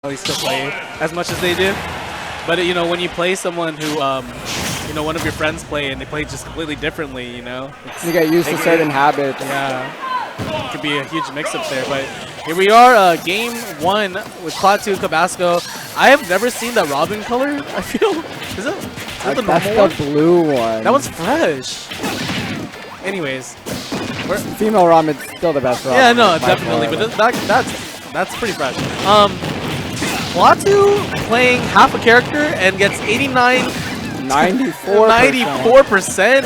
still play as much as they do. But you know, when you play someone who, you know, one of your friends play and they play just completely differently, you know, you get used to certain habits. Yeah, it could be a huge mix-up there. But here we are, game 1 with Klaatu Kobazco. I have never seen that Robin color. I feel is it the That's normal the blue one. That one's fresh. Anyways, female Robin's still the best Robin. Yeah, no, definitely. But that's pretty fresh. Klaatu playing half a character and gets 94%.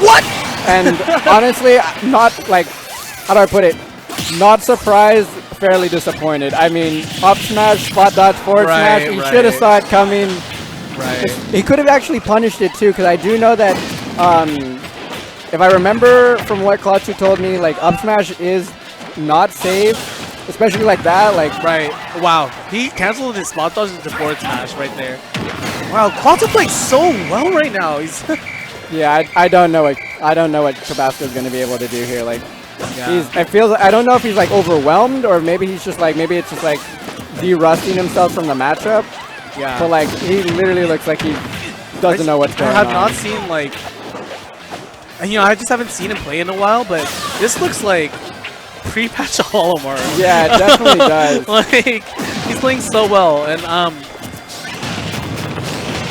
What? And honestly, not like, how do I put it? Not surprised, fairly disappointed. I mean, up smash, spot dodge, forward smash. He should have saw it coming. Right. He could have actually punished it too, because I do know that, if I remember from what Klaatu told me, like up smash is not safe. Especially like that, like Wow, he canceled his spot dodge into forward smash right there. Wow, Klaatu playing so well right now. He's yeah, I don't know what Kobazco is going to be able to do here. Like, I don't know if he's like overwhelmed or maybe he's just like it's just like de-rusting himself from the matchup. Yeah. But like he literally looks like he doesn't know what's going on. I have not seen like, you know, I just haven't seen him play in a while, but this looks like pre-patch Olimar. Yeah, it definitely does. Like, he's playing so well, and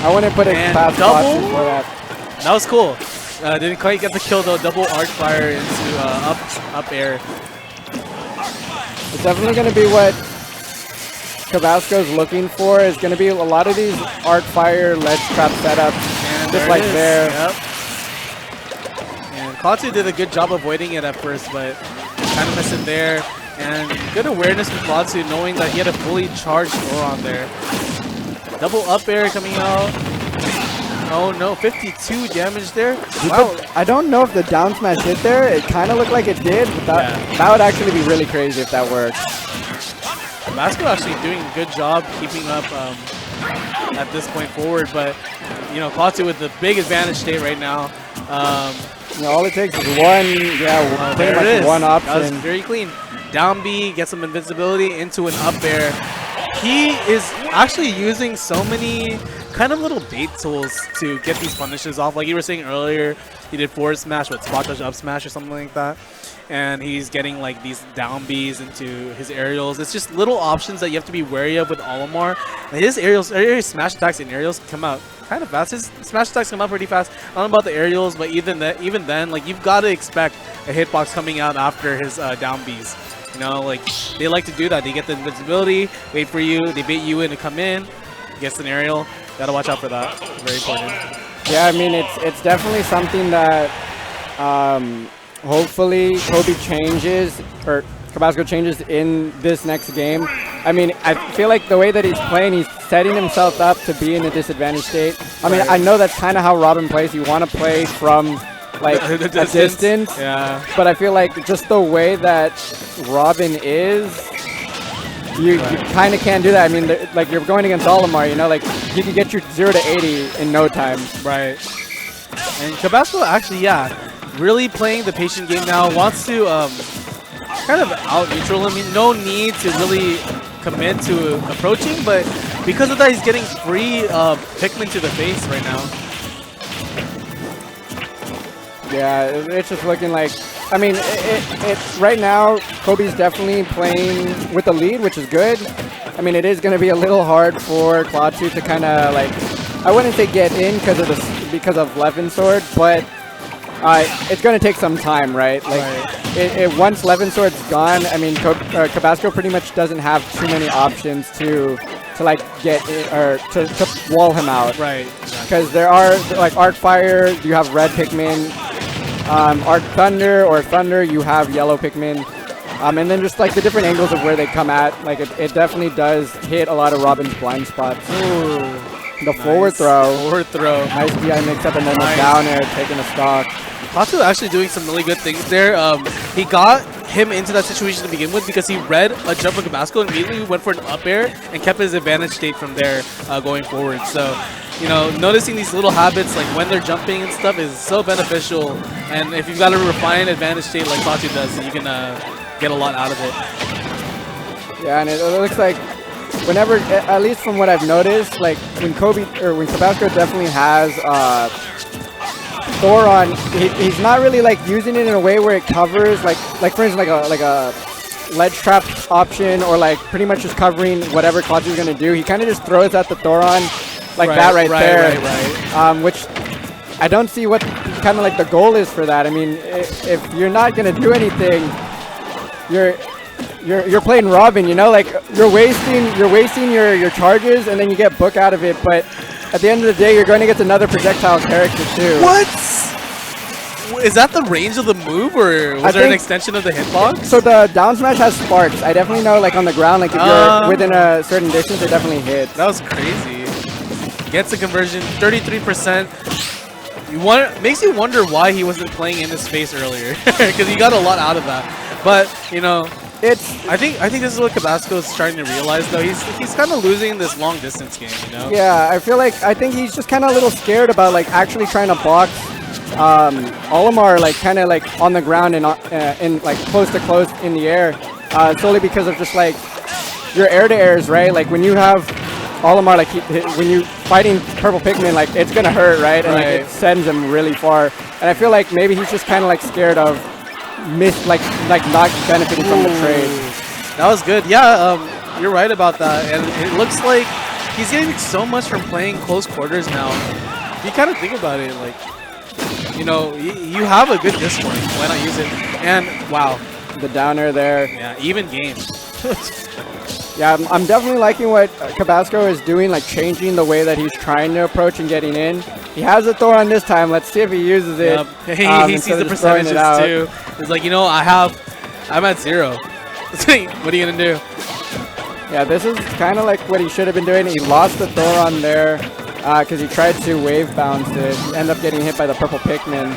I wouldn't put it past double for that. That was cool. Didn't quite get the kill though. Double arc fire into up air. It's definitely going to be what Kobazco's looking for. Is going to be a lot of these arc fire ledge trap setups, and just like there. Yep. And Klaatu did a good job avoiding it at first, but kind of missed it there. And good awareness from Klaatu, knowing that he had a fully charged Goron there. Double up air coming out. Oh no, 52 damage there. Wow. I don't know if the down smash hit there. It kind of looked like it did, but that would actually be really crazy if that worked. Kobazco actually doing a good job keeping up at this point forward, but you know, Klaatu with the big advantage state right now. You know, all it takes is pretty much one option. That was very clean. Down B, get some invincibility into an up air. He is actually using so many kind of little bait tools to get these punishes off. Like you were saying earlier, he did forward smash, spot dodge up smash or something like that. And he's getting like these down Bs into his aerials. It's just little options that you have to be wary of with Olimar. And his aerials, smash attacks and aerials come out kind of fast. His smash attacks come out pretty fast. I don't know about the aerials, but even then, like you've got to expect a hitbox coming out after his down Bs. You know, like they like to do that. They get the invincibility, wait for you, they bait you in to come in, gets an aerial. Gotta watch out for that. Very important. Yeah, I mean it's definitely something that hopefully Kobe changes or Kobazco changes in this next game. I mean, I feel like the way that he's playing, he's setting himself up to be in a disadvantaged state. I mean, I know that's kind of how Robin plays. You want to play from like a distance. Yeah. But I feel like just the way that Robin is, you kind of can't do that. I mean, like you're going against Olimar, you know, like you can get your 0 to 80 in no time. Right. And Kobazco actually, really playing the patient game now. Wants to kind of out neutral him. I mean, no need to really commit to approaching, but because of that, he's getting free Pikmin to the face right now. Yeah, it's just looking like, I mean, it's right now, Kobe's definitely playing with the lead, which is good. I mean, it is going to be a little hard for Klaatu to kind of like, I wouldn't say get in because of Levin Sword, but it's going to take some time, right? Like, once Levin Sword's gone, I mean, Kobazco pretty much doesn't have too many options to like get in, or to wall him out. Right. Because there are like Arc Fire, you have red Pikmin. Arc Thunder or Thunder, you have yellow Pikmin. And then just like the different angles of where they come at, like it definitely does hit a lot of Robin's blind spots. Ooh, the forward throw. Forward throw. Nice DI mix up and then the down air taking a stock. Klaatu actually doing some really good things there. He got him into that situation to begin with because he read a jump from Kobazco and immediately went for an up air and kept his advantage state from there going forward. So, you know, noticing these little habits like when they're jumping and stuff is so beneficial. And if you've got a refined advantage state like Klaatu does, you can get a lot out of it. Yeah, and it looks like whenever, at least from what I've noticed, like when Kobazco definitely has Thor on, he's not really like using it in a way where it covers like for instance like a ledge trap option, or like pretty much just covering whatever Klaatu is gonna do. He kind of just throws at the Thoron like that right there, which I don't see what kind of like the goal is for that. I mean, if you're not gonna do anything, you're playing Robin, you know, like you're wasting your charges, and then you get book out of it. But at the end of the day, you're going to get another projectile character too. What? Is that the range of the move, or was there an extension of the hitbox? So the down smash has sparks. I definitely know, like on the ground, like if you're within a certain distance, it definitely hits. That was crazy. Gets the conversion, 33%. Makes you wonder why he wasn't playing in his face earlier, because he got a lot out of that. But you know, I think this is what Kobazco is starting to realize, though. He's kind of losing this long distance game, you know. Yeah, I think he's just kind of a little scared about like actually trying to box Olimar, like kind of like on the ground and in like close to close in the air, solely because of just like your air to airs, right? Like when you have Olimar, like when you fighting purple Pikmin, like it's gonna hurt, right? And like it sends him really far. And I feel like maybe he's just kind of like scared of not benefiting from the trade. That was good. Yeah, you're right about that. And it looks like he's getting so much from playing close quarters now. You kind of think about it, like, you know, you have a good disc point. Why not use it? And wow, the downer there. Yeah, even game. Yeah, I'm definitely liking what Kobazco is doing, like changing the way that he's trying to approach and getting in. He has a Thoron this time. Let's see if he uses it. Yep. He sees the percentages too. He's like, you know, I'm at 0. What are you gonna do? Yeah, this is kind of like what he should have been doing. He lost the Thoron there because he tried to wave bounce it. End up getting hit by the purple Pikmin.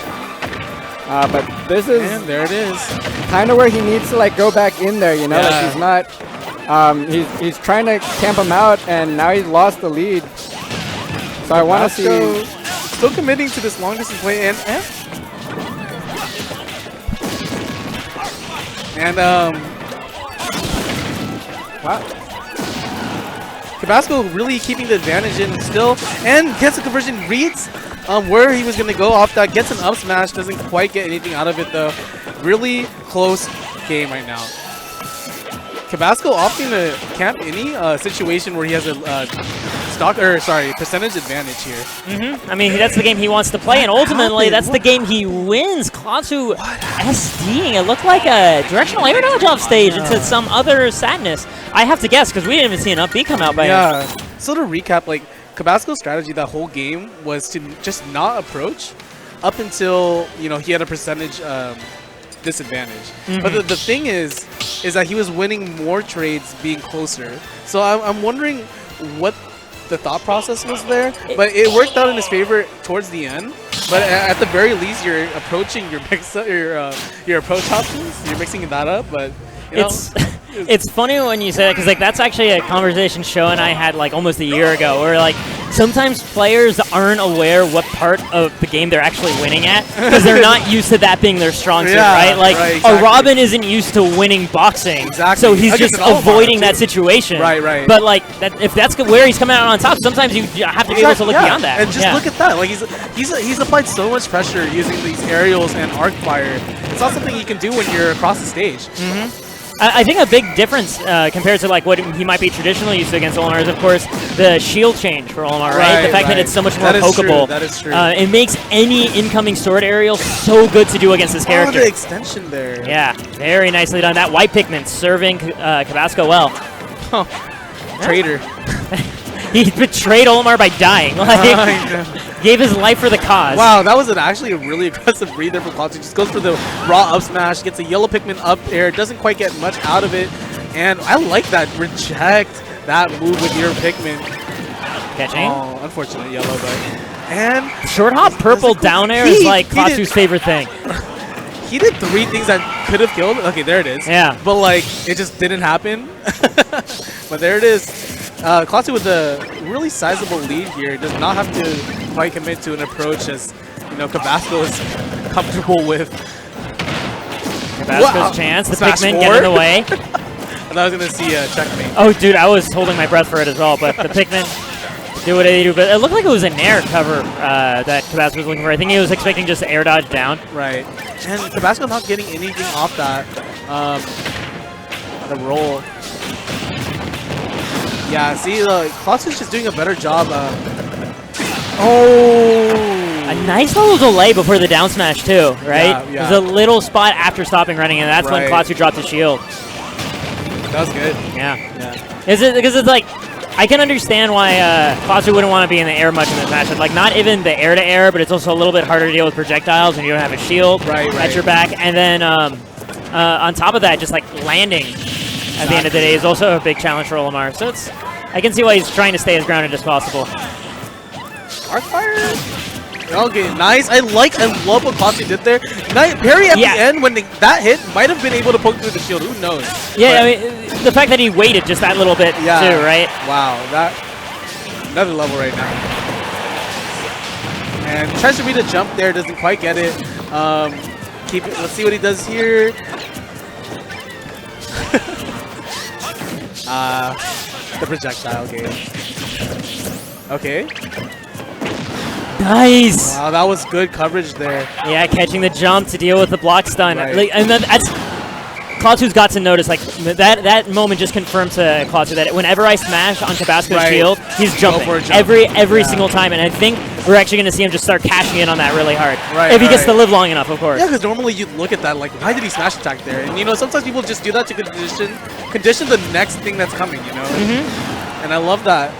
But this is, and there it is, kind of where he needs to like go back in there. You know, like he's not. He's trying to camp him out, and now he's lost the lead. So I want to see. Still committing to this long distance play, and wow, Kobazco really keeping the advantage in still, and gets a conversion, reads where he was going to go off that, gets an up smash, doesn't quite get anything out of it though. Really close game right now. Kobazco opting to camp any situation where he has a percentage advantage here. I mean, that's the game he wants to play, and ultimately that's the game he wins. Klaatu SDing. It looked like a directional air dodge off stage into some other sadness. I have to guess, because we didn't even see an up B come out by him. So to recap, like, Kobazco's strategy that whole game was to just not approach up until, you know, he had a percentage disadvantage. But the thing is that he was winning more trades being closer. So I'm wondering what the thought process was there, but it worked out in his favor towards the end. But at the very least, you're approaching your approach options. You're mixing that up, but you know, it's funny when you say that, because like that's actually a conversation Sho and I had like almost a year ago, where like sometimes players aren't aware what part of the game they're actually winning at, because they're not used to that being their strong suit, right? Like a Robin isn't used to winning boxing, so he's just avoiding that situation. Right. But like if that's where he's coming out on top, sometimes you have to be able to look beyond that. And just look at that. Like he's applied so much pressure using these aerials and arc fire. It's not something you can do when you're across the stage. I think a big difference compared to like what he might be traditionally used to against Olimar is, of course, the shield change for Olimar, right? The fact that it's so much more pokeable. That is true. It makes any incoming sword aerial so good to do against this character. Oh, the extension there. Yeah, very nicely done. That white Pikmin serving Kobazco well. Traitor. He betrayed Olimar by dying. Like, gave his life for the cause. Wow, that was actually a really aggressive read there from Klaatu. Just goes for the raw up smash, gets a yellow Pikmin up air, doesn't quite get much out of it. And I like that. Reject that move with your Pikmin. Catching. Oh, unfortunate yellow, but. And short hop purple down air is like Klaatu's favorite thing. He did 3 things that could have killed. Okay, there it is. Yeah. But like, it just didn't happen. But there it is. Klaatu with a really sizable lead here. Does not have to quite commit to an approach as, you know, Kobazco is comfortable with. Kobazco's chance. The Pikmin get in the way. I was going to see a checkmate. Oh, dude, I was holding my breath for it as well, but the Pikmin do what they do. But it looked like it was an air cover that Kobazco was looking for. I think he was expecting just air dodge down. Right. And Kobazco not getting anything off that. The roll. Yeah, see, Klaatu's just doing a better job. A nice little delay before the down smash, too, right? Yeah. There's a little spot after stopping running, and that's when Klaatu dropped his shield. That was good. Yeah. Because it's like, I can understand why Klaatu wouldn't want to be in the air much in this matchup. Like, not even the air-to-air, but it's also a little bit harder to deal with projectiles when you don't have a shield at your back. And then on top of that, just like landing at the end of the day is also a big challenge for Olimar. So it's, I can see why he's trying to stay as grounded as possible. Arcfire? Okay, nice. I love what Klaatu did there. Parry at the end when that hit might have been able to poke through the shield. Who knows? Yeah, I mean, the fact that he waited just that little bit too, right? Wow, that another level right now. And tries to read a jump there, doesn't quite get it. Keep it. Let's see what he does here. The projectile game. Okay. Nice. Wow, that was good coverage there. Yeah, catching the jump to deal with the block stun. Right. Like, and then that's Klaatu's got to notice. Like that moment just confirmed to Klaatu that whenever I smash on Kobazco's shield, he's jumping every single time. And I think we're actually going to see him just start cashing in on that really hard. If he gets to live long enough, of course. Yeah, because normally you look at that like, why did he smash attack there? And you know, sometimes people just do that to condition the next thing that's coming. You know. And I love that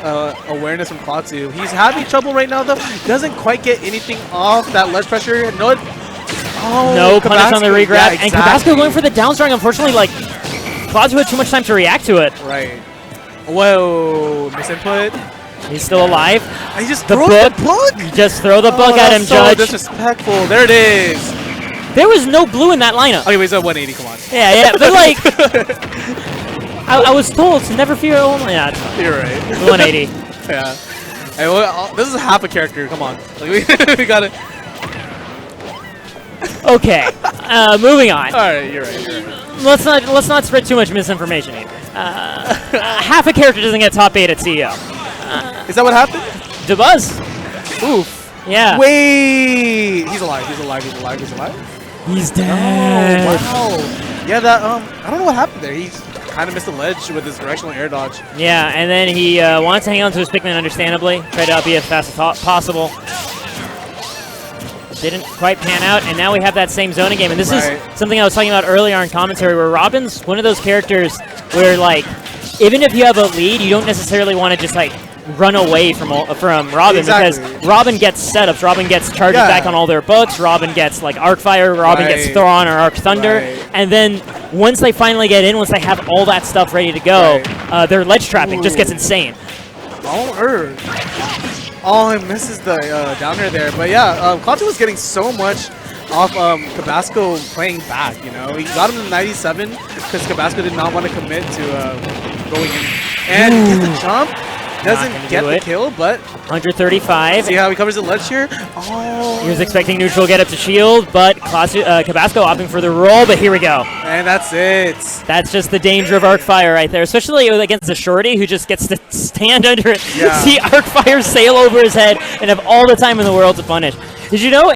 awareness from Klaatu. He's having trouble right now, though. Doesn't quite get anything off that ledge pressure. No punish on the regrab. Yeah, And Kobazco going for the down strong. Unfortunately, like, Klaatu had too much time to react to it. Right. Whoa, misinput. He's still alive. He just throws the book? Just throw the book at him, so Judge. Disrespectful. There it is. There was no blue in that lineup. Okay, wait, he's at 180. Come on. Yeah, but like... I was told to never fear Olimar. Yeah, it's fine. You're right. 180. Yeah. Hey, this is half a character. Come on. Like, we got it. Okay. Moving on. All right, you're right. Let's not spread too much misinformation here. Half a character doesn't get top 8 at CEO. Is that what happened? Debuzz. Oof. Yeah. Wait. He's alive. He's alive. He's dead. Oh, wow. Yeah, that I don't know what happened there. He kind of missed the ledge with his directional air dodge. Yeah, and then he wanted to hang on to his Pikmin, understandably. Tried to be as fast as possible. Didn't quite pan out, and now we have that same zoning game. And this is something I was talking about earlier in commentary, where Robin's one of those characters where, like, even if you have a lead, you don't necessarily want to just, like, run away from Robin, because Robin gets setups. Robin gets charges back on all their books. Robin gets, like, Arcfire. Robin gets Thrawn or Arc Thunder. And then once they finally get in, once they have all that stuff ready to go, their ledge trapping just gets insane. Oh, he misses the downer there. But yeah, Klaatu was getting so much off Kobazco playing back, you know. He got him to 97 because Kobazco did not want to commit to going in. And he gets the jump. Doesn't get the kill, but 135. See how he covers the ledge here? Oh. He was expecting neutral get up to shield, but Kobazco opting for the roll, but here we go. And that's it. That's just the danger of Arcfire right there, especially against the shorty who just gets to stand under it, see Arcfire sail over his head, and have all the time in the world to punish. Did you know